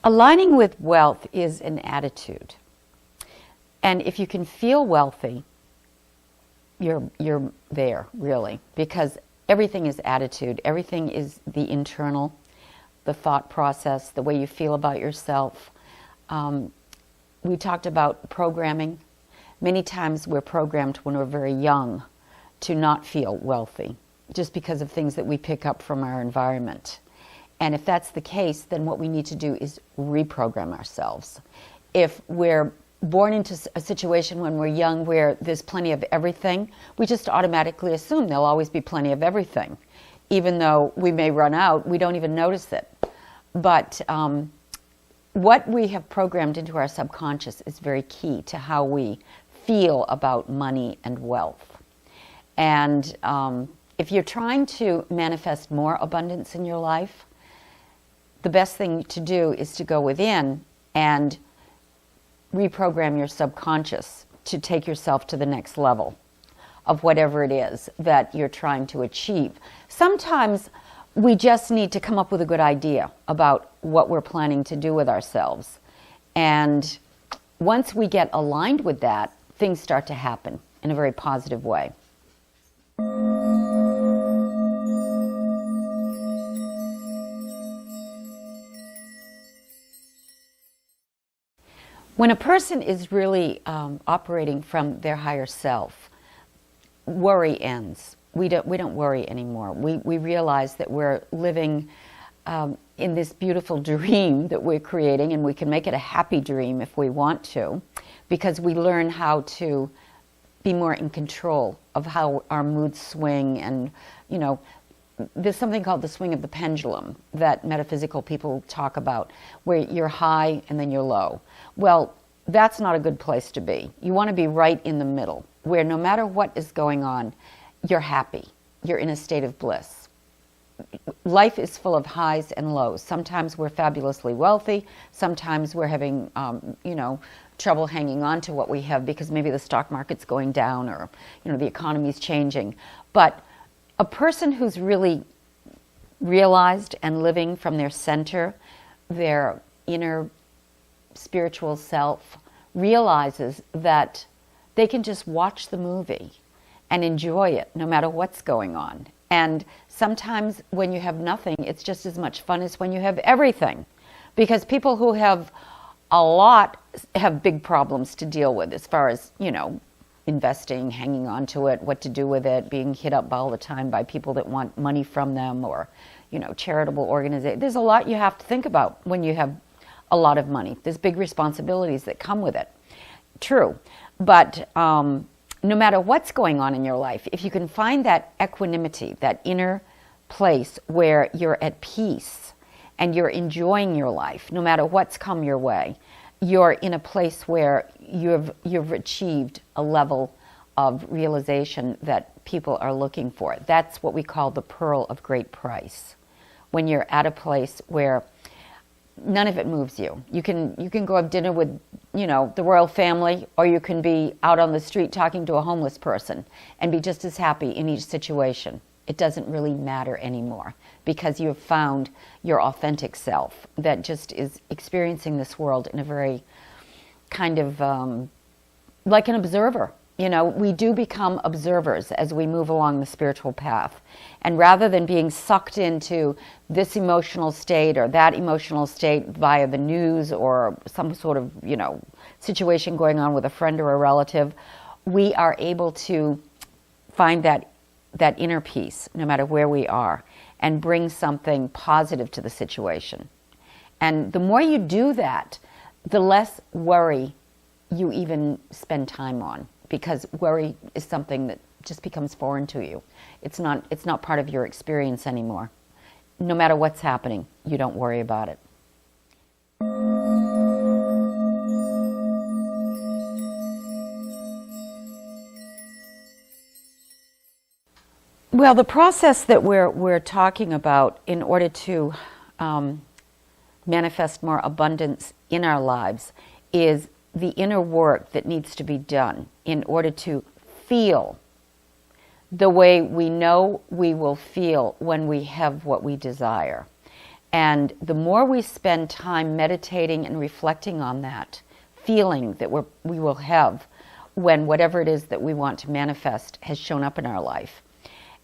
Aligning with wealth is an attitude. And if you can feel wealthy, you're there, really, because everything is attitude. Everything is the internal, the thought process, the way you feel about yourself. We talked about programming. Many times we're programmed when we're very young to not feel wealthy, just because of things that we pick up from our environment. And if that's the case, then what we need to do is reprogram ourselves. If we're born into a situation when we're young where there's plenty of everything, we just automatically assume there'll always be plenty of everything. Even though we may run out, we don't even notice it. But what we have programmed into our subconscious is very key to how we feel about money and wealth. And if you're trying to manifest more abundance in your life, the best thing to do is to go within and reprogram your subconscious to take yourself to the next level of whatever it is that you're trying to achieve. Sometimes we just need to come up with a good idea about what we're planning to do with ourselves. And once we get aligned with that, things start to happen in a very positive way. When a person is really operating from their higher self, worry ends. We don't worry anymore. We realize that we're living in this beautiful dream that we're creating, and we can make it a happy dream if we want to, because we learn how to be more in control of how our moods swing. And, you know, there's something called the swing of the pendulum that metaphysical people talk about, where you're high and then you're low. Well, that's not a good place to be. You want to be right in the middle, where no matter what is going on, you're happy. You're in a state of bliss. Life is full of highs and lows. Sometimes we're fabulously wealthy. Sometimes we're having, trouble hanging on to what we have because maybe the stock market's going down, or, the economy's changing. But a person who's really realized and living from their center, their inner spiritual self, realizes that they can just watch the movie and enjoy it no matter what's going on. And sometimes when you have nothing, it's just as much fun as when you have everything. Because people who have a lot have big problems to deal with as far as, investing, hanging on to it, what to do with it, being hit up all the time by people that want money from them, or, charitable organizations. There's a lot you have to think about when you have a lot of money. There's big responsibilities that come with it. True. But no matter what's going on in your life, if you can find that equanimity, that inner place where you're at peace and you're enjoying your life, no matter what's come your way, you're in a place where you've achieved a level of realization that people are looking for. That's what we call the pearl of great price. When you're at a place where none of it moves you. You can go have dinner with, the royal family, or you can be out on the street talking to a homeless person and be just as happy in each situation. It doesn't really matter anymore, because you have found your authentic self that just is experiencing this world in a very kind of like an observer. We do become observers as we move along the spiritual path. And rather than being sucked into this emotional state or that emotional state via the news or some sort of, situation going on with a friend or a relative, we are able to find that inner peace no matter where we are, and bring something positive to the situation. And the more you do that, the less worry you even spend time on. Because worry is something that just becomes foreign to you. It's not part of your experience anymore. No matter what's happening, you don't worry about it. Well, the process that we're talking about in order to manifest more abundance in our lives is the inner work that needs to be done in order to feel the way we know we will feel when we have what we desire. And the more we spend time meditating and reflecting on that feeling that we will have when whatever it is that we want to manifest has shown up in our life,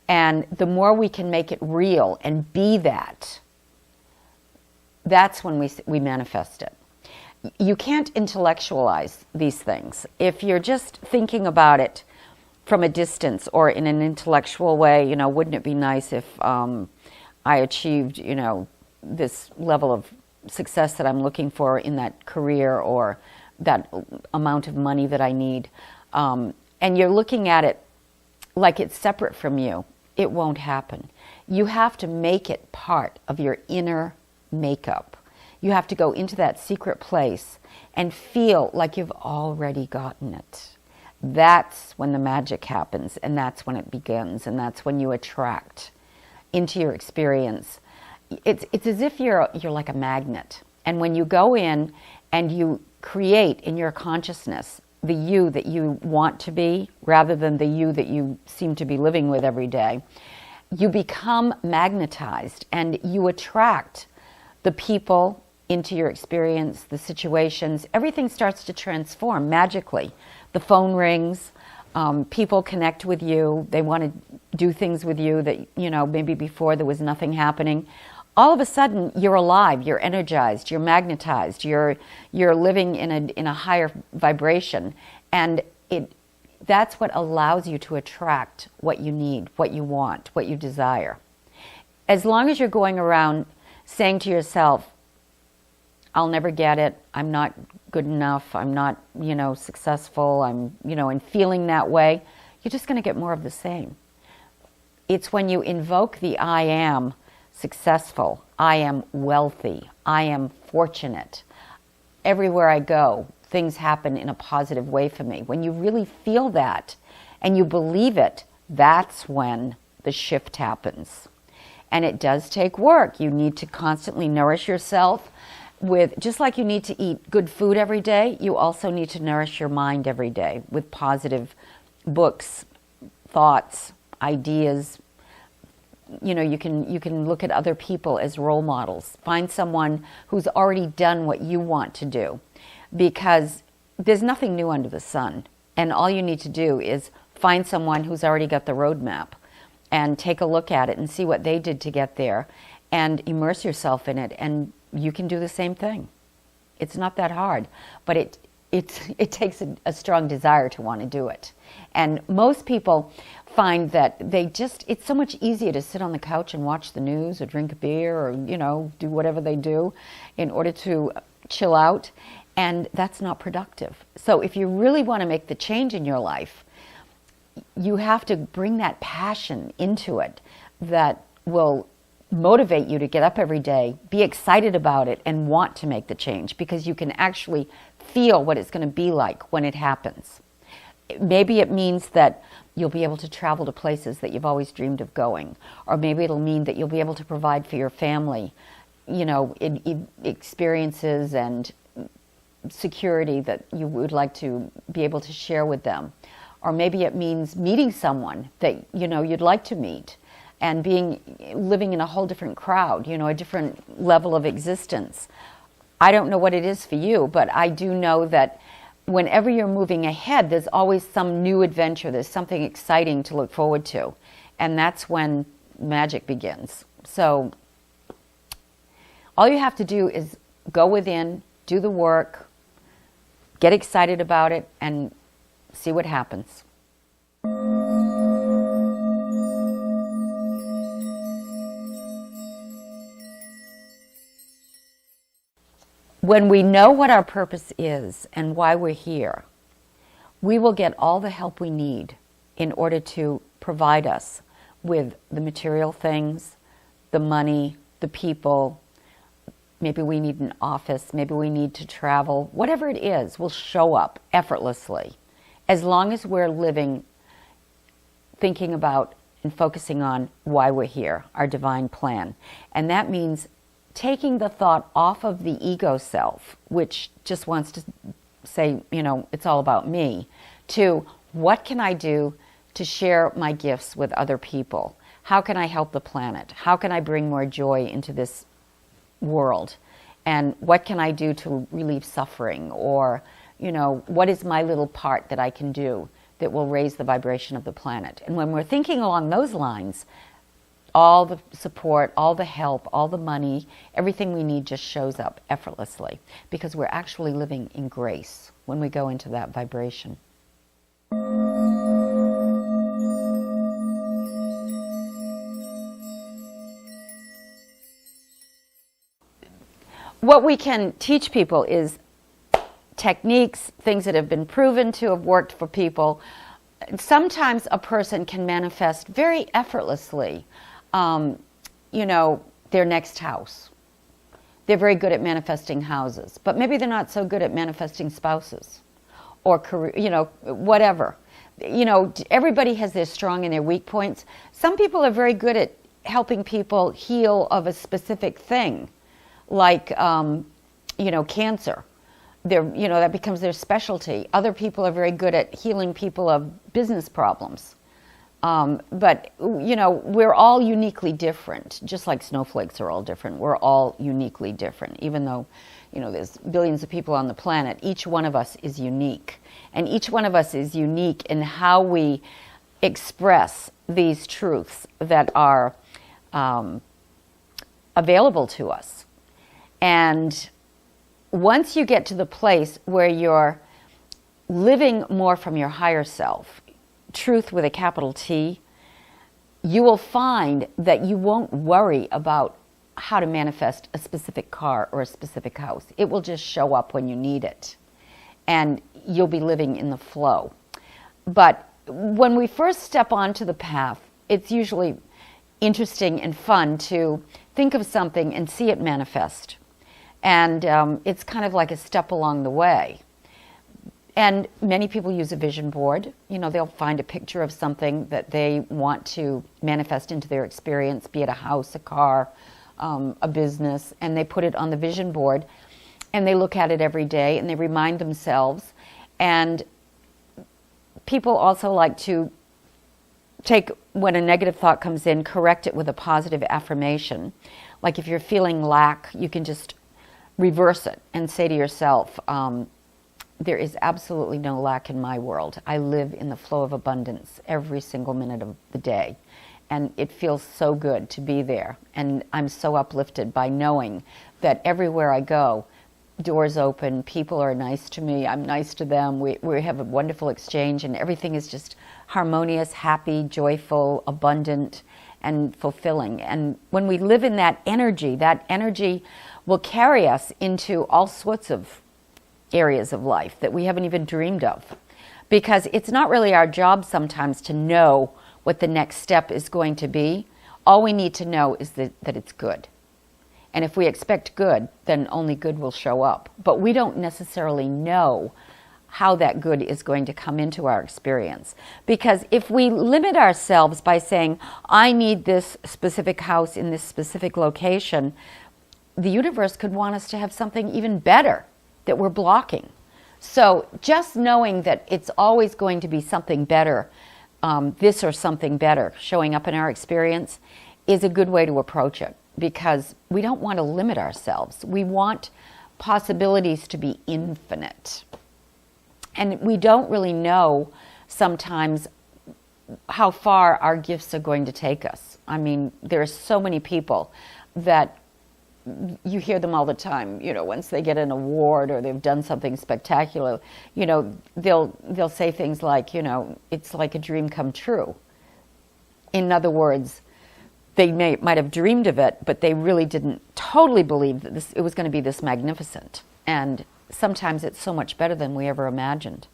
and the more we can make it real and be that, that's when we manifest it. You can't intellectualize these things. If you're just thinking about it from a distance or in an intellectual way, wouldn't it be nice if I achieved, this level of success that I'm looking for in that career or that amount of money that I need. And you're looking at it like it's separate from you. It won't happen. You have to make it part of your inner makeup. You have to go into that secret place and feel like you've already gotten it. That's when the magic happens, and that's when it begins, and that's when you attract into your experience. It's as if you're like a magnet, and when you go in and you create in your consciousness the you that you want to be rather than the you that you seem to be living with every day, you become magnetized and you attract the people into your experience, the situations. Everything starts to transform magically. The phone rings, people connect with you, they want to do things with you that, maybe before there was nothing happening. All of a sudden, you're alive, you're energized, you're magnetized, you're living in a higher vibration, and that's what allows you to attract what you need, what you want, what you desire. As long as you're going around saying to yourself, I'll never get it, I'm not good enough, I'm not, successful, and feeling that way, you're just going to get more of the same. It's when you invoke the I am successful, I am wealthy, I am fortunate. Everywhere I go, things happen in a positive way for me. When you really feel that and you believe it, that's when the shift happens. And it does take work. You need to constantly nourish yourself with, just like you need to eat good food every day, you also need to nourish your mind every day with positive books, thoughts, ideas. You can look at other people as role models. Find someone who's already done what you want to do, because there's nothing new under the sun. And all you need to do is find someone who's already got the roadmap and take a look at it and see what they did to get there and immerse yourself in it, and you can do the same thing. It's not that hard, but it takes a strong desire to want to do it. And most people find that it's so much easier to sit on the couch and watch the news or drink a beer or, do whatever they do in order to chill out. And that's not productive. So if you really want to make the change in your life, you have to bring that passion into it that will motivate you to get up every day, be excited about it, and want to make the change, because you can actually feel what it's going to be like when it happens. Maybe it means that you'll be able to travel to places that you've always dreamed of going, or maybe it'll mean that you'll be able to provide for your family, experiences and security that you would like to be able to share with them. Or maybe it means meeting someone that you'd like to meet, and living in a whole different crowd, a different level of existence. I don't know what it is for you, but I do know that whenever you're moving ahead, there's always some new adventure. There's something exciting to look forward to. And that's when magic begins. So all you have to do is go within, do the work, get excited about it, and see what happens. When we know what our purpose is and why we're here, we will get all the help we need in order to provide us with the material things, the money, the people. Maybe we need an office, maybe we need to travel. Whatever it is will show up effortlessly, as long as we're living, thinking about and focusing on why we're here, our divine plan. And that means taking the thought off of the ego self, which just wants to say, it's all about me, to what can I do to share my gifts with other people? How can I help the planet? How can I bring more joy into this world, and what can I do to relieve suffering, or what is my little part that I can do that will raise the vibration of the planet. And when we're thinking along those lines, all the support, all the help, all the money, everything we need just shows up effortlessly, because we're actually living in grace when we go into that vibration. What we can teach people is techniques, things that have been proven to have worked for people. Sometimes a person can manifest very effortlessly, their next house. They're very good at manifesting houses, but maybe they're not so good at manifesting spouses or career, whatever. Everybody has their strong and their weak points. Some people are very good at helping people heal of a specific thing, like, cancer. That becomes their specialty. Other people are very good at healing people of business problems. But we're all uniquely different, just like snowflakes are all different. We're all uniquely different, even though, there's billions of people on the planet. Each one of us is unique. And each one of us is unique in how we express these truths that are available to us. And once you get to the place where you're living more from your higher self, truth with a capital T, you will find that you won't worry about how to manifest a specific car or a specific house. It will just show up when you need it, and you'll be living in the flow. But when we first step onto the path, it's usually interesting and fun to think of something and see it manifest. And it's kind of like a step along the way. And many people use a vision board. They'll find a picture of something that they want to manifest into their experience, be it a house, a car, a business, and they put it on the vision board, and they look at it every day, and they remind themselves. And people also like to take, when a negative thought comes in, correct it with a positive affirmation. Like if you're feeling lack, you can just reverse it and say to yourself, there is absolutely no lack in my world. I live in the flow of abundance every single minute of the day. And it feels so good to be there. And I'm so uplifted by knowing that everywhere I go, doors open, people are nice to me, I'm nice to them, we have a wonderful exchange, and everything is just harmonious, happy, joyful, abundant, and fulfilling. And when we live in that energy will carry us into all sorts of areas of life that we haven't even dreamed of. Because it's not really our job sometimes to know what the next step is going to be. All we need to know is that it's good. And if we expect good, then only good will show up. But we don't necessarily know how that good is going to come into our experience. Because if we limit ourselves by saying, I need this specific house in this specific location, the universe could want us to have something even better that we're blocking. So just knowing that it's always going to be something better, this or something better showing up in our experience, is a good way to approach it, because we don't want to limit ourselves. We want possibilities to be infinite. And we don't really know sometimes how far our gifts are going to take us. I mean, there are so many people that you hear them all the time, once they get an award or they've done something spectacular, they'll say things like, it's like a dream come true. In other words, they might have dreamed of it, but they really didn't totally believe that it was going to be this magnificent. And sometimes it's so much better than we ever imagined.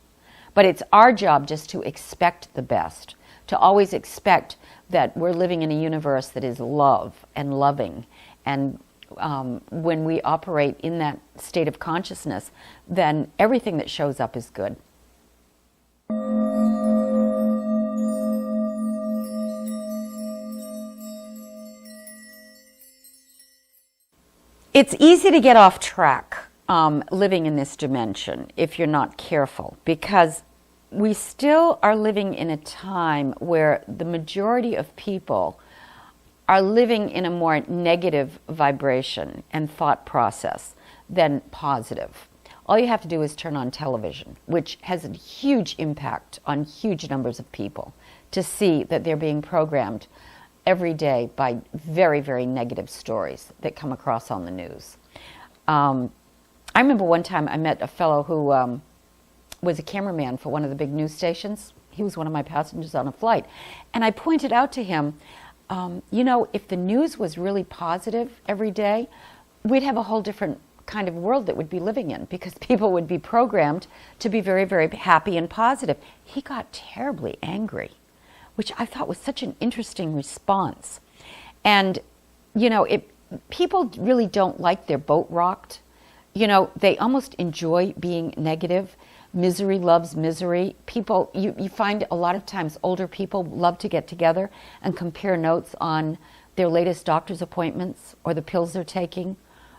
But it's our job just to expect the best, to always expect that we're living in a universe that is love and loving. And when we operate in that state of consciousness, then everything that shows up is good. It's easy to get off track living in this dimension if you're not careful, because we still are living in a time where the majority of people are living in a more negative vibration and thought process than positive. All you have to do is turn on television, which has a huge impact on huge numbers of people, to see that they're being programmed every day by very, very negative stories that come across on the news. I remember one time I met a fellow who was a cameraman for one of the big news stations. He was one of my passengers on a flight. And I pointed out to him, you know, if the news was really positive every day, we'd have a whole different kind of world that we'd be living in, because people would be programmed to be very, very happy and positive. He got terribly angry, which I thought was such an interesting response. And, you know, people really don't like their boat rocked. You know, they almost enjoy being negative. Misery loves misery. People, you find a lot of times older people love to get together and compare notes on their latest doctor's appointments or the pills they're taking.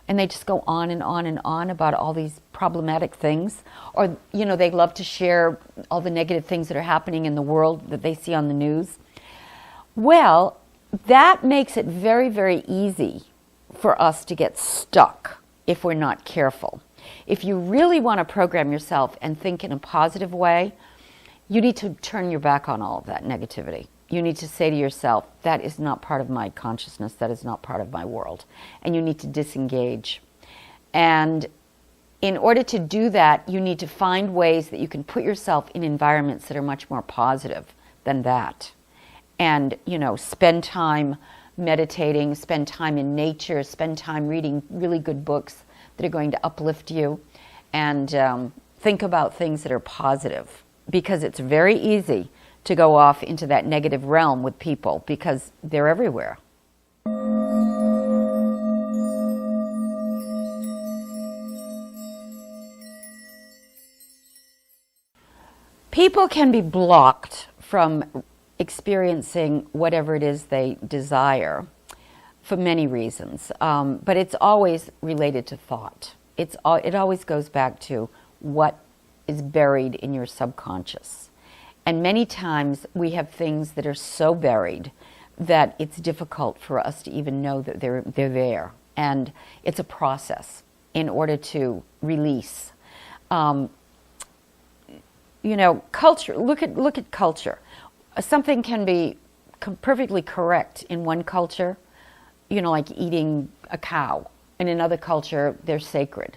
And they just go on and on and on about all these problematic things. Or, you know, they love to share all the negative things that are happening in the world that they see on the news. Well, that makes it very, very easy for us to get stuck if we're not careful. If you really want to program yourself and think in a positive way, you need to turn your back on all of that negativity. You need to say to yourself, that is not part of my consciousness, that is not part of my world. And you need to disengage. And in order to do that, you need to find ways that you can put yourself in environments that are much more positive than that. And, you know, spend time meditating, spend time in nature, spend time reading really good books that are going to uplift you, and think about things that are positive, because it's very easy to go off into that negative realm with people because they're everywhere. People can be blocked from experiencing whatever it is they desire for many reasons, but it's always related to thought. It always goes back to what is buried in your subconscious. And many times we have things that are so buried that it's difficult for us to even know that they're there. And it's a process in order to release. You know, culture. Look at culture. Something can be perfectly correct in one culture, you know, like eating a cow. In another culture, they're sacred.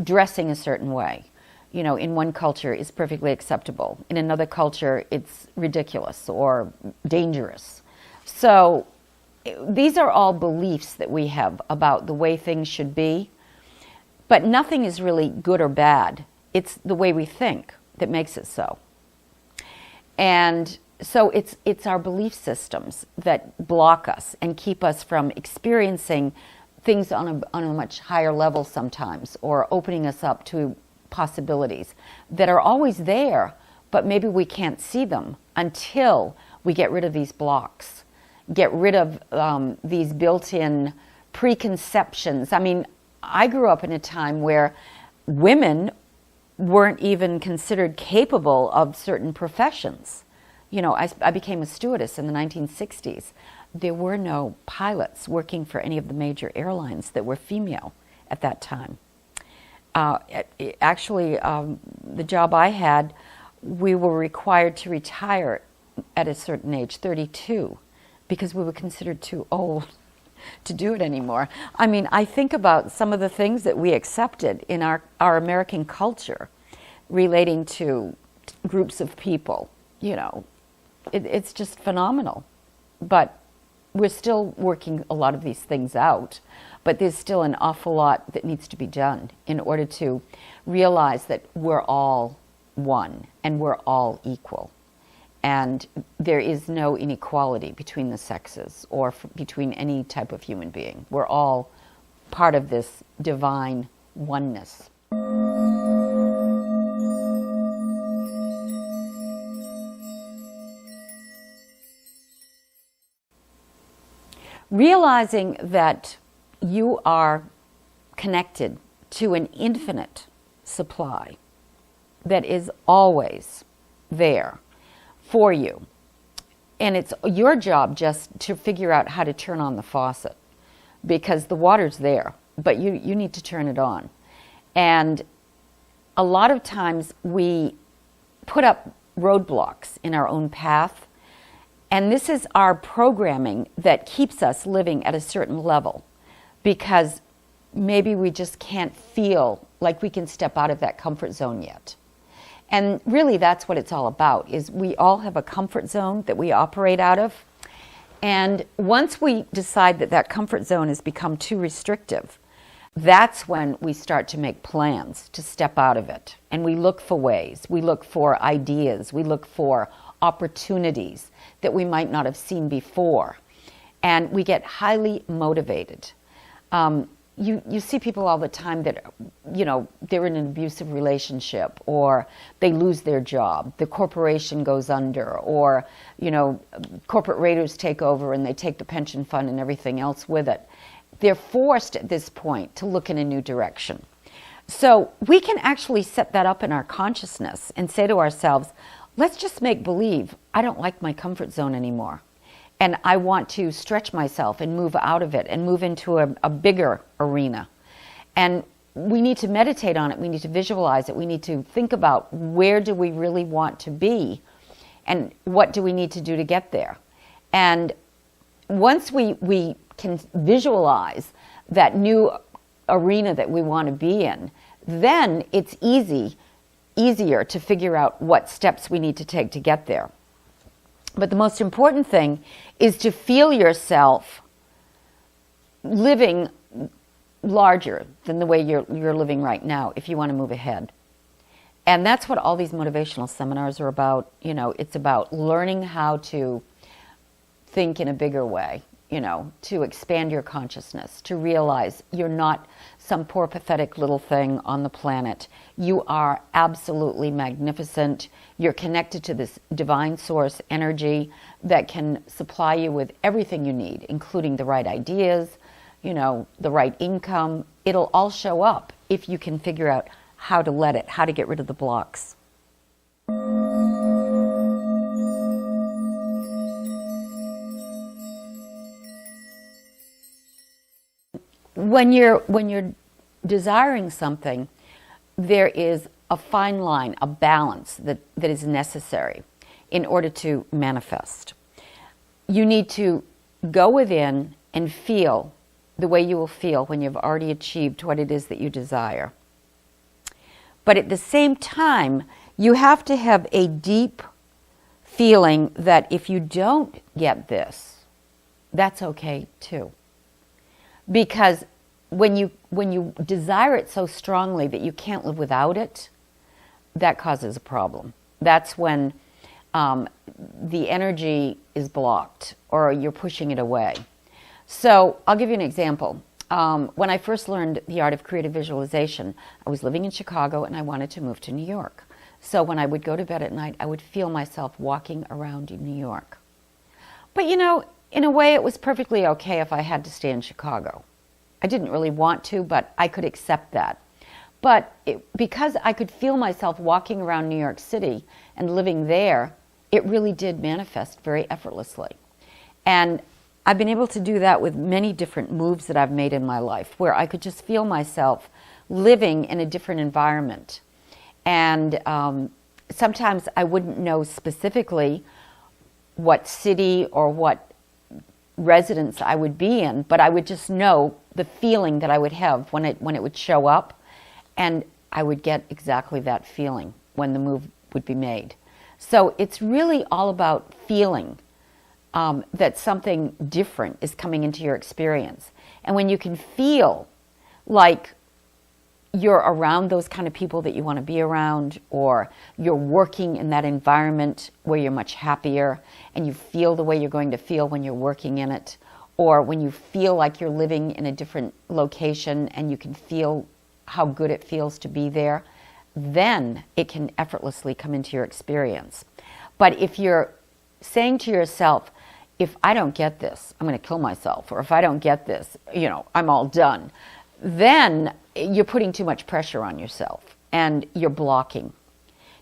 Dressing a certain way, you know, in one culture is perfectly acceptable. In another culture, it's ridiculous or dangerous. So these are all beliefs that we have about the way things should be, but nothing is really good or bad. It's the way we think that makes it so. And so it's our belief systems that block us and keep us from experiencing things on a much higher level sometimes, or opening us up to possibilities that are always there, but maybe we can't see them until we get rid of these blocks, get rid of these built-in preconceptions. I mean, I grew up in a time where women weren't even considered capable of certain professions. You know, I became a stewardess in the 1960s. There were no pilots working for any of the major airlines that were female at that time. Actually, the job I had, we were required to retire at a certain age, 32, because we were considered too old to do it anymore. I mean, I think about some of the things that we accepted in our American culture relating to groups of people. You know, it's just phenomenal. But we're still working a lot of these things out, but there's still an awful lot that needs to be done in order to realize that we're all one and we're all equal. And there is no inequality between the sexes or between any type of human being. We're all part of this divine oneness. Realizing that you are connected to an infinite supply that is always there for you And it's your job just to figure out how to turn on the faucet, because the water's there, but you need to turn it on. And a lot of times we put up roadblocks in our own path, and this is our programming that keeps us living at a certain level, because maybe we just can't feel like we can step out of that comfort zone yet. And really that's what it's all about, is we all have a comfort zone that we operate out of. And once we decide that that comfort zone has become too restrictive, that's when we start to make plans to step out of it. And we look for ways, we look for ideas, we look for opportunities that we might not have seen before. And we get highly motivated. You see people all the time that, they're in an abusive relationship, or they lose their job, the corporation goes under, or, corporate raiders take over and they take the pension fund and everything else with it. They're forced at this point to look in a new direction. So we can actually set that up in our consciousness and say to ourselves, let's just make believe I don't like my comfort zone anymore. And I want to stretch myself and move out of it and move into a bigger arena. And we need to meditate on it. We need to visualize it. We need to think about, where do we really want to be? And what do we need to do to get there? And once we can visualize that new arena that we want to be in, then it's easier to figure out what steps we need to take to get there. But the most important thing is to feel yourself living larger than the way you're living right now if you want to move ahead. And that's what all these motivational seminars are about. It's about learning how to think in a bigger way, to expand your consciousness, to realize you're not some poor, pathetic little thing on the planet. You are absolutely magnificent. You're connected to this divine source energy that can supply you with everything you need, including the right ideas, the right income. It'll all show up if you can figure out how to get rid of the blocks. When you're desiring something, there is a fine line, a balance that is necessary in order to manifest. You need to go within and feel the way you will feel when you've already achieved what it is that you desire. But at the same time, you have to have a deep feeling that if you don't get this, that's okay too. Because when you desire it so strongly that you can't live without it, that causes a problem. That's when the energy is blocked or you're pushing it away. So I'll give you an example. When I first learned the art of creative visualization, I was living in Chicago and I wanted to move to New York. So when I would go to bed at night, I would feel myself walking around in New York. But in a way it was perfectly okay if I had to stay in Chicago. I didn't really want to, but I could accept that. But because I could feel myself walking around New York City and living there, it really did manifest very effortlessly. And I've been able to do that with many different moves that I've made in my life, where I could just feel myself living in a different environment. And sometimes I wouldn't know specifically what city or what residence I would be in, but I would just know the feeling that I would have when it would show up, and I would get exactly that feeling when the move would be made. So it's really all about feeling that something different is coming into your experience. And when you can feel like you're around those kind of people that you want to be around, or you're working in that environment where you're much happier and you feel the way you're going to feel when you're working in it, or when you feel like you're living in a different location and you can feel how good it feels to be there, then it can effortlessly come into your experience. But if you're saying to yourself, if I don't get this, I'm going to kill myself, or if I don't get this, I'm all done, then you're putting too much pressure on yourself and you're blocking,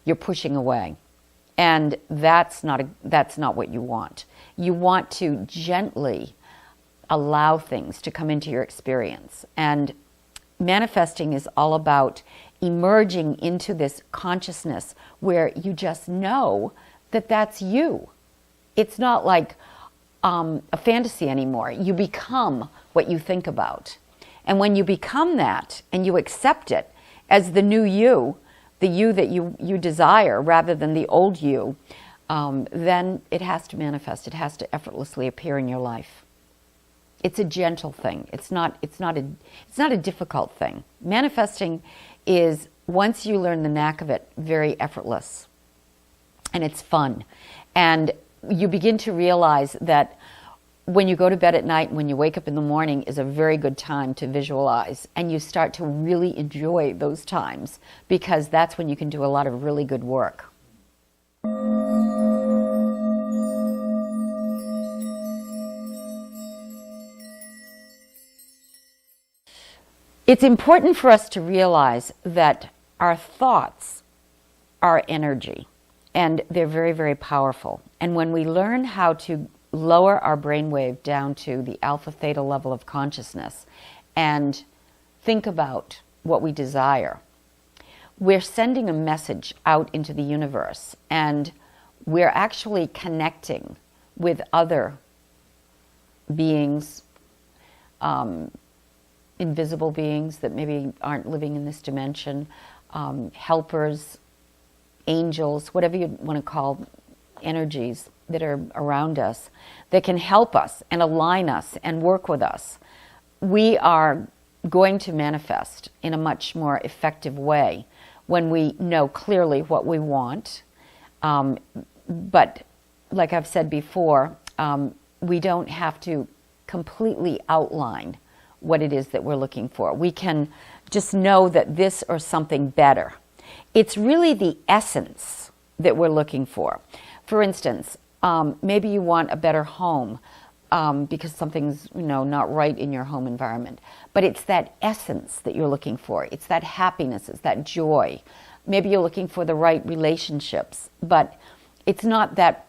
you're pushing away. And that's not what you want. You want to gently allow things to come into your experience. And manifesting is all about emerging into this consciousness where you just know that that's you. It's not like a fantasy anymore. You become what you think about. And when you become that and you accept it as the new you, the you that you desire rather than the old you, then it has to manifest. It has to effortlessly appear in your life. It's a gentle thing. It's not a difficult thing. Manifesting is, once you learn the knack of it, very effortless. And it's fun. And you begin to realize that when you go to bed at night and when you wake up in the morning is a very good time to visualize. And you start to really enjoy those times, because that's when you can do a lot of really good work. It's important for us to realize that our thoughts are energy, and they're very, very powerful. And when we learn how to lower our brainwave down to the alpha theta level of consciousness and think about what we desire, we're sending a message out into the universe, and we're actually connecting with other beings, invisible beings that maybe aren't living in this dimension, helpers, angels, whatever you want to call energies that are around us, that can help us and align us and work with us. We are going to manifest in a much more effective way when we know clearly what we want. But like I've said before, we don't have to completely outline what it is that we're looking for. We can just know that this or something better. It's really the essence that we're looking for. For instance, maybe you want a better home because something's not right in your home environment. But it's that essence that you're looking for. It's that happiness, it's that joy. Maybe you're looking for the right relationships, but it's not that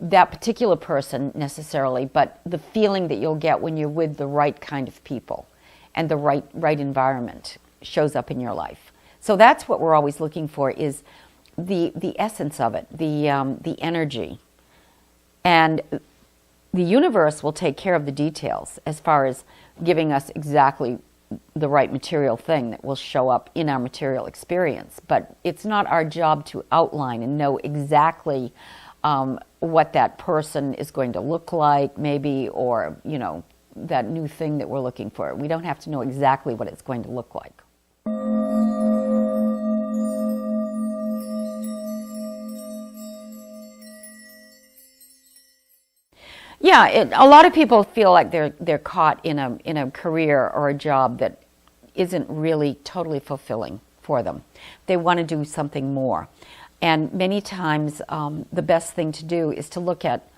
particular person necessarily, but the feeling that you'll get when you're with the right kind of people and the right environment shows up in your life. So that's what we're always looking for, is the essence of it, the energy. And the universe will take care of the details as far as giving us exactly the right material thing that will show up in our material experience. But it's not our job to outline and know exactly what that person is going to look like, maybe, or, that new thing that we're looking for. We don't have to know exactly what it's going to look like. Yeah, a lot of people feel like they're caught in a career or a job that isn't really totally fulfilling for them. They want to do something more. And many times the best thing to do is to look at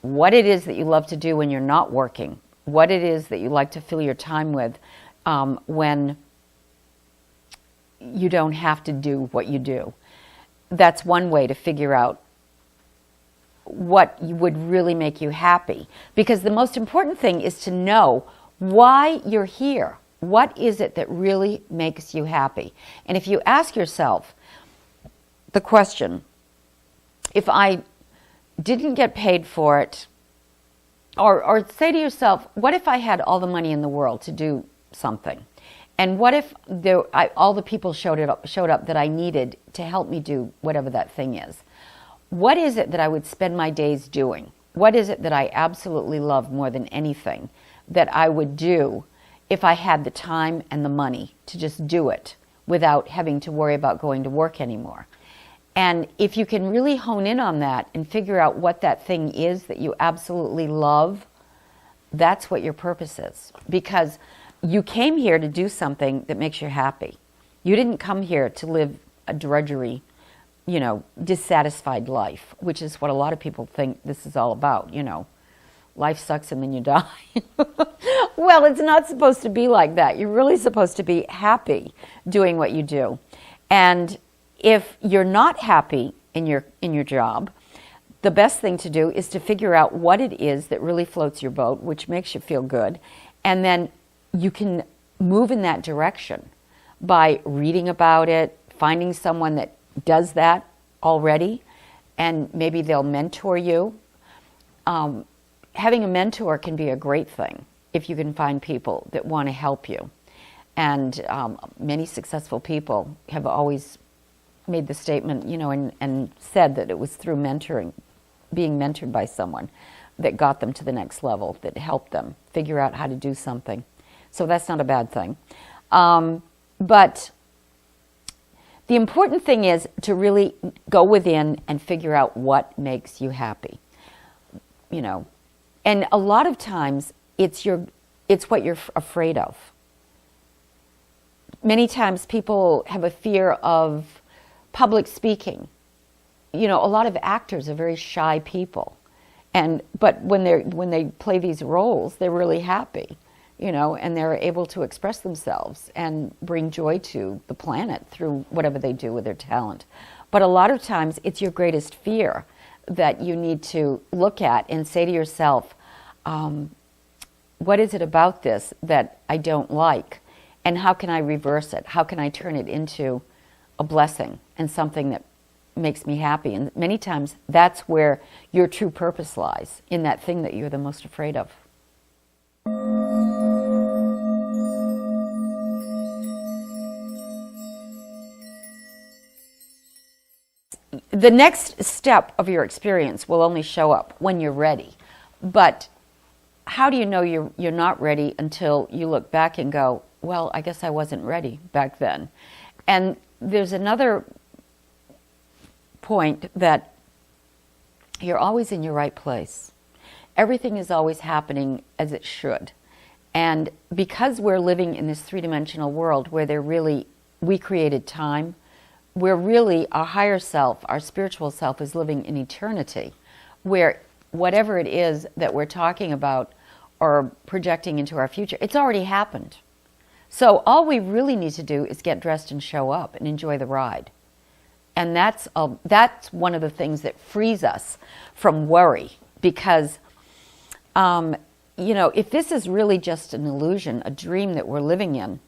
what it is that you love to do when you're not working, what it is that you like to fill your time with when you don't have to do what you do. That's one way to figure out what would really make you happy. Because the most important thing is to know why you're here. What is it that really makes you happy? And if you ask yourself the question, if I didn't get paid for it, or say to yourself, what if I had all the money in the world to do something? And what if all the people showed up that I needed to help me do whatever that thing is? What is it that I would spend my days doing? What is it that I absolutely love more than anything that I would do if I had the time and the money to just do it without having to worry about going to work anymore? And if you can really hone in on that and figure out what that thing is that you absolutely love, that's what your purpose is. Because you came here to do something that makes you happy. You didn't come here to live a drudgery, dissatisfied life, which is what a lot of people think this is all about. Life sucks and then you die. Well, it's not supposed to be like that. You're really supposed to be happy doing what you do. And if you're not happy in your job, the best thing to do is to figure out what it is that really floats your boat, which makes you feel good, and then you can move in that direction by reading about it, finding someone that does that already, and maybe they'll mentor you. Having a mentor can be a great thing if you can find people that want to help you. And many successful people have always made the statement, and said that it was through mentoring, being mentored by someone, that got them to the next level, that helped them figure out how to do something. So that's not a bad thing. But the important thing is to really go within and figure out what makes you happy. And a lot of times it's what you're afraid of. Many times people have a fear of public speaking. A lot of actors are very shy people, but when they play these roles, they're really happy, and they're able to express themselves and bring joy to the planet through whatever they do with their talent. But a lot of times it's your greatest fear that you need to look at and say to yourself, what is it about this that I don't like? And how can I reverse it? How can I turn it into a blessing and something that makes me happy? And many times that's where your true purpose lies, in that thing that you're the most afraid of. The next step of your experience will only show up when you're ready. But how do you know you're not ready until you look back and go, well, I guess I wasn't ready back then? And there's another point, that you're always in your right place. Everything is always happening as it should. And because we're living in this three-dimensional world where we created time, where really our higher self, our spiritual self, is living in eternity, where whatever it is that we're talking about or projecting into our future, it's already happened. So all we really need to do is get dressed and show up and enjoy the ride. And that's one of the things that frees us from worry, because if this is really just an illusion, a dream that we're living in,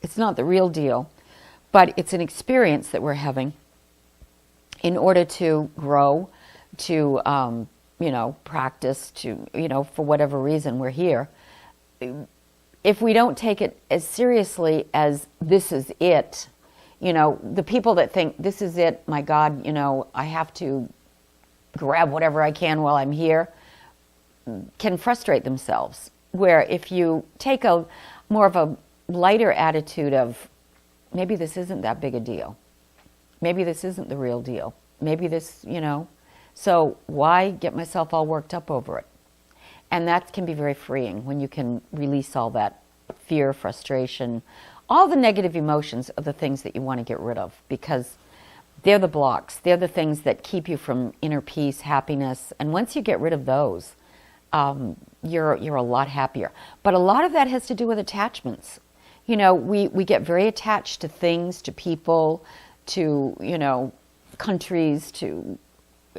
it's not the real deal, but it's an experience that we're having in order to grow, to practice, to for whatever reason we're here. If we don't take it as seriously as this is it, the people that think this is it, my God, I have to grab whatever I can while I'm here, can frustrate themselves. Where if you take a more of a lighter attitude of, maybe this isn't that big a deal, maybe this isn't the real deal, maybe this, so why get myself all worked up over it? And that can be very freeing when you can release all that fear, frustration, all the negative emotions are the things that you want to get rid of, because they're the blocks. They're the things that keep you from inner peace, happiness. And once you get rid of those, you're a lot happier. But a lot of that has to do with attachments. We get very attached to things, to people, to, countries, to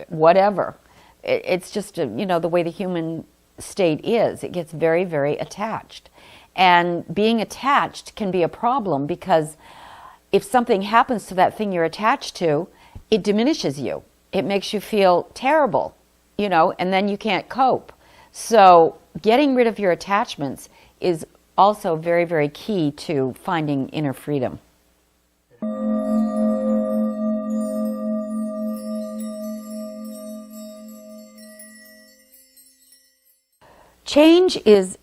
whatever. It's just, the way the human state is. It gets very, very attached. And being attached can be a problem, because if something happens to that thing you're attached to, it diminishes you. It makes you feel terrible, and then you can't cope. So getting rid of your attachments is also very, very key to finding inner freedom. Change is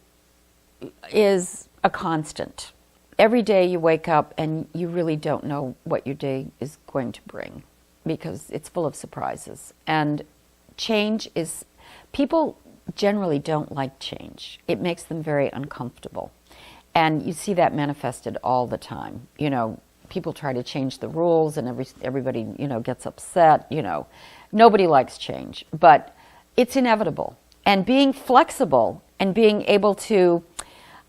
a constant. Every day you wake up and you really don't know what your day is going to bring, because it's full of surprises. And people generally don't like change. It makes them very uncomfortable. And you see that manifested all the time. People try to change the rules and everybody, gets upset. Nobody likes change, but it's inevitable. And being flexible and being able to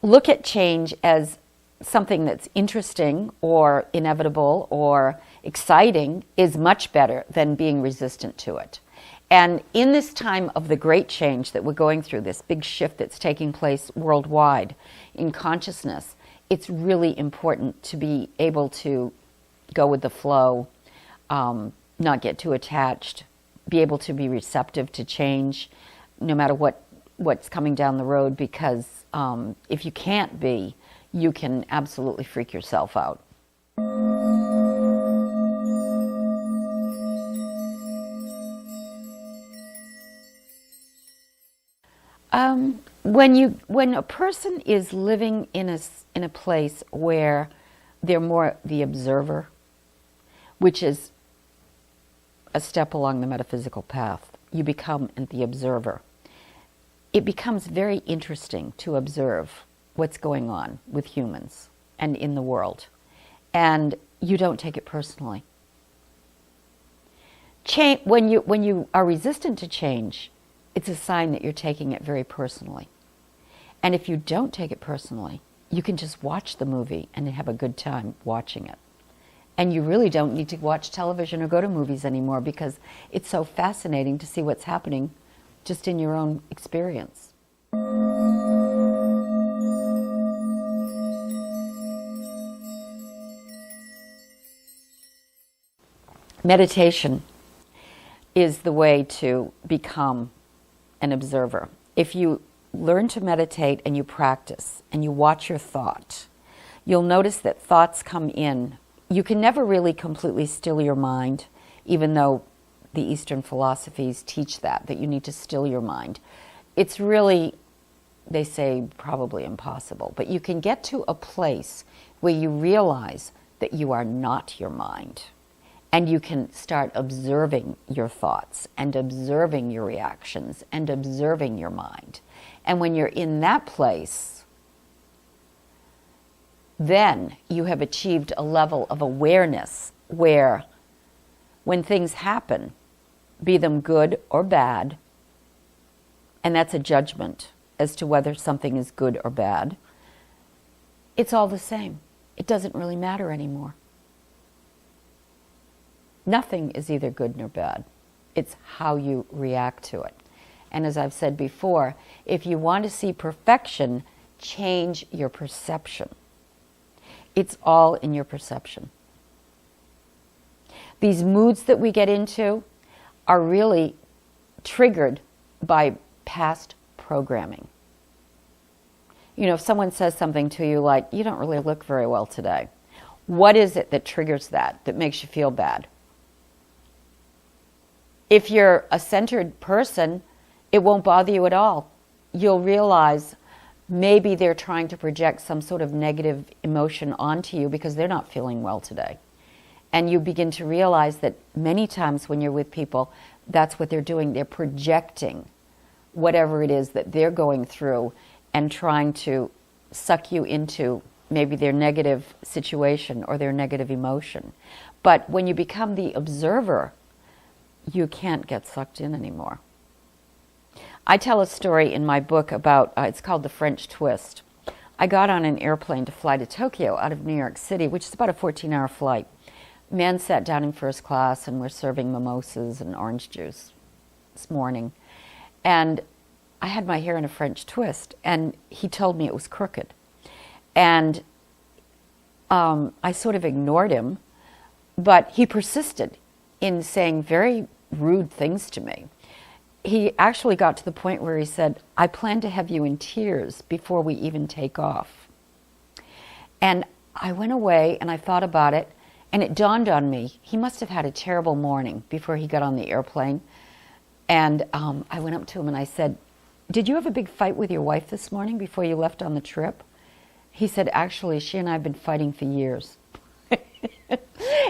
look at change as something that's interesting or inevitable or exciting is much better than being resistant to it. And in this time of the great change that we're going through, this big shift that's taking place worldwide in consciousness, it's really important to be able to go with the flow, not get too attached, be able to be receptive to change, no matter what's coming down the road, because if you can't be, you can absolutely freak yourself out. When a person is living in a place where they're more the observer, which is a step along the metaphysical path, you become the observer. It becomes very interesting to observe what's going on with humans and in the world, and you don't take it personally. When you are resistant to change, it's a sign that you're taking it very personally. And if you don't take it personally, you can just watch the movie and have a good time watching it. And you really don't need to watch television or go to movies anymore, because it's so fascinating to see what's happening just in your own experience. Meditation is the way to become an observer. If you learn to meditate and you practice and you watch your thought, you'll notice that thoughts come in. You can never really completely still your mind, even though the Eastern philosophies teach that you need to still your mind. It's really, they say, probably impossible. But you can get to a place where you realize that you are not your mind. And you can start observing your thoughts and observing your reactions and observing your mind. And when you're in that place, then you have achieved a level of awareness where when things happen, be them good or bad, and that's a judgment as to whether something is good or bad, it's all the same. It doesn't really matter anymore. Nothing is either good nor bad. It's how you react to it. And as I've said before, if you want to see perfection, change your perception. It's all in your perception. These moods that we get into are really triggered by past programming. You know, if someone says something to you like, "You don't really look very well today," what is it that triggers that makes you feel bad? If you're a centered person, it won't bother you at all. You'll realize maybe they're trying to project some sort of negative emotion onto you because they're not feeling well today. And you begin to realize that many times when you're with people, that's what they're doing. They're projecting whatever it is that they're going through and trying to suck you into maybe their negative situation or their negative emotion. But when you become the observer, you can't get sucked in anymore. I tell a story in my book about, it's called The French Twist. I got on an airplane to fly to Tokyo out of New York City, which is about a 14-hour flight. Man sat down in first class and we're serving mimosas and orange juice this morning. And I had my hair in a French twist, and he told me it was crooked. And I sort of ignored him, but he persisted in saying very rude things to me. He actually got to the point where he said, "I plan to have you in tears before we even take off." And I went away and I thought about it, and it dawned on me, he must have had a terrible morning before he got on the airplane. And I went up to him and I said, "Did you have a big fight with your wife this morning before you left on the trip?" He said, "Actually, she and I have been fighting for years."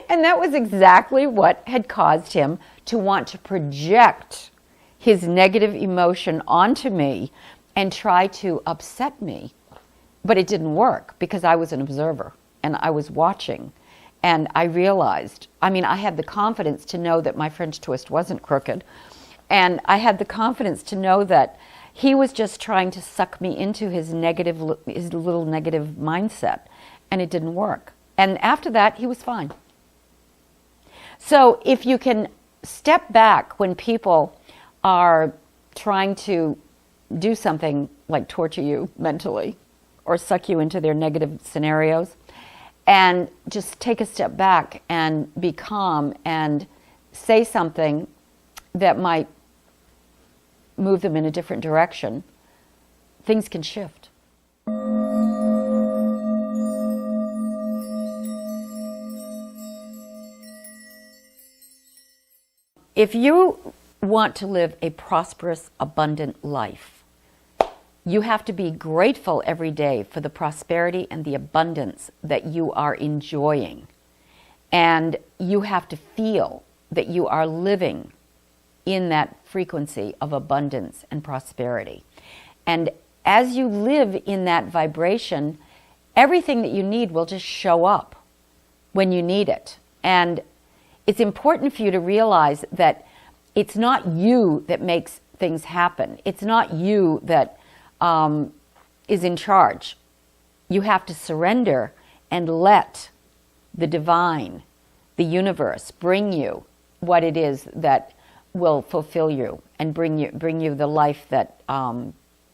And that was exactly what had caused him to want to project his negative emotion onto me and try to upset me. But it didn't work because I was an observer and I was watching. And I realized, I had the confidence to know that my French twist wasn't crooked. And I had the confidence to know that he was just trying to suck me into his little negative mindset. And it didn't work. And after that, he was fine. So if you can step back when people are trying to do something like torture you mentally or suck you into their negative scenarios, and just take a step back and be calm and say something that might move them in a different direction, things can shift. If you want to live a prosperous, abundant life, you have to be grateful every day for the prosperity and the abundance that you are enjoying. And you have to feel that you are living in that frequency of abundance and prosperity. And as you live in that vibration, everything that you need will just show up when you need it. And it's important for you to realize that it's not you that makes things happen. It's not you that is in charge. You have to surrender and let the divine, the universe, bring you what it is that will fulfill you and bring you the life that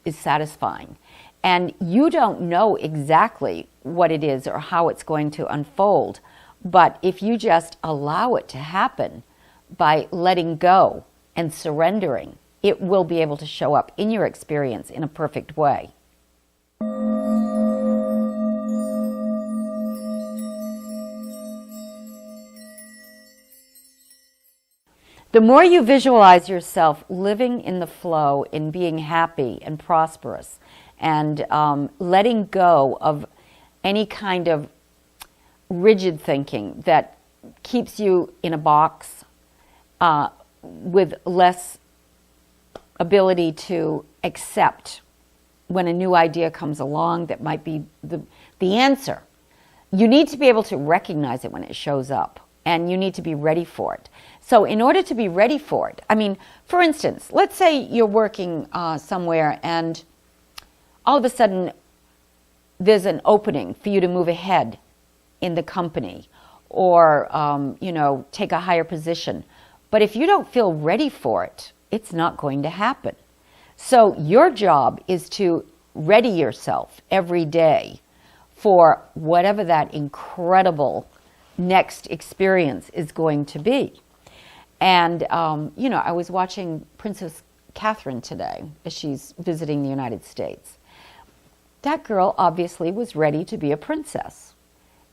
is satisfying. And you don't know exactly what it is or how it's going to unfold, but if you just allow it to happen by letting go and surrendering, it will be able to show up in your experience in a perfect way. The more you visualize yourself living in the flow, in being happy and prosperous, and letting go of any kind of rigid thinking that keeps you in a box with less ability to accept when a new idea comes along that might be the answer. You need to be able to recognize it when it shows up, and you need to be ready for it. So in order to be ready for it, I mean, for instance, let's say you're working somewhere and all of a sudden there's an opening for you to move ahead in the company or, take a higher position. But if you don't feel ready for it, it's not going to happen. So your job is to ready yourself every day for whatever that incredible next experience is going to be. And, I was watching Princess Catherine today as she's visiting the United States. That girl obviously was ready to be a princess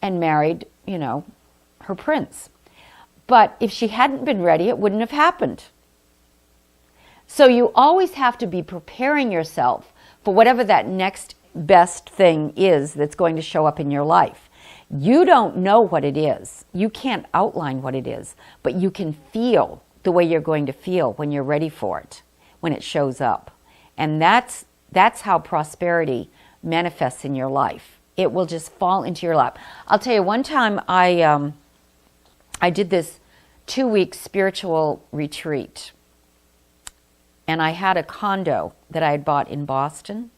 and married, her prince. But if she hadn't been ready, it wouldn't have happened. So you always have to be preparing yourself for whatever that next best thing is that's going to show up in your life. You don't know what it is. You can't outline what it is, but you can feel the way you're going to feel when you're ready for it, when it shows up. And that's how prosperity manifests in your life. It will just fall into your lap. I'll tell you, one time I did this 2-week spiritual retreat. And I had a condo that I had bought in Boston,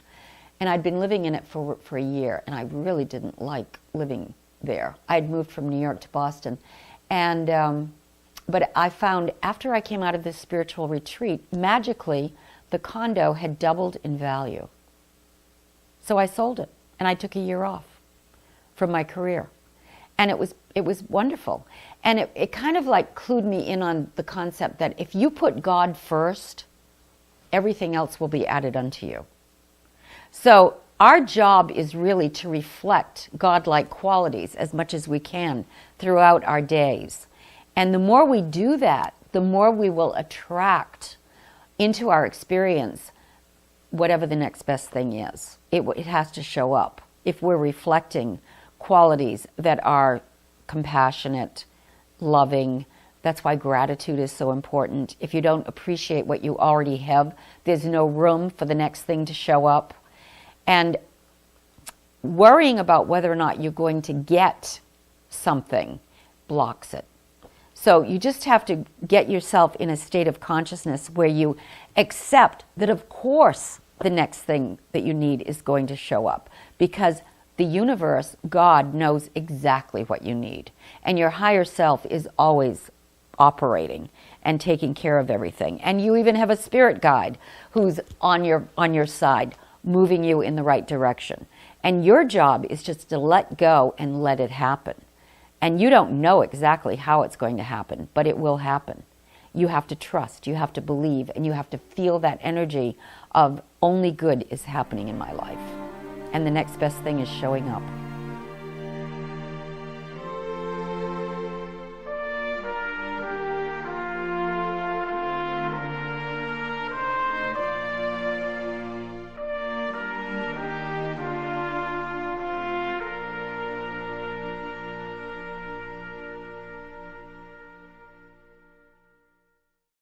and I'd been living in it for a year, and I really didn't like living there. I had moved from New York to Boston, and but I found after I came out of this spiritual retreat, magically the condo had doubled in value. So I sold it, and I took a year off from my career, and it was wonderful. And it kind of like clued me in on the concept that if you put God first, everything else will be added unto you. So our job is really to reflect God-like qualities as much as we can throughout our days. And the more we do that, the more we will attract into our experience whatever the next best thing is. It has to show up. If we're reflecting qualities that are compassionate, loving, that's why gratitude is so important. If you don't appreciate what you already have, there's no room for the next thing to show up. And worrying about whether or not you're going to get something blocks it. So you just have to get yourself in a state of consciousness where you accept that, of course, the next thing that you need is going to show up, because the universe, God, knows exactly what you need. And your higher self is always operating and taking care of everything. And you even have a spirit guide who's on your side, moving you in the right direction. And your job is just to let go and let it happen. And you don't know exactly how it's going to happen, but it will happen. You have to trust, you have to believe, and you have to feel that energy of only good is happening in my life. And the next best thing is showing up.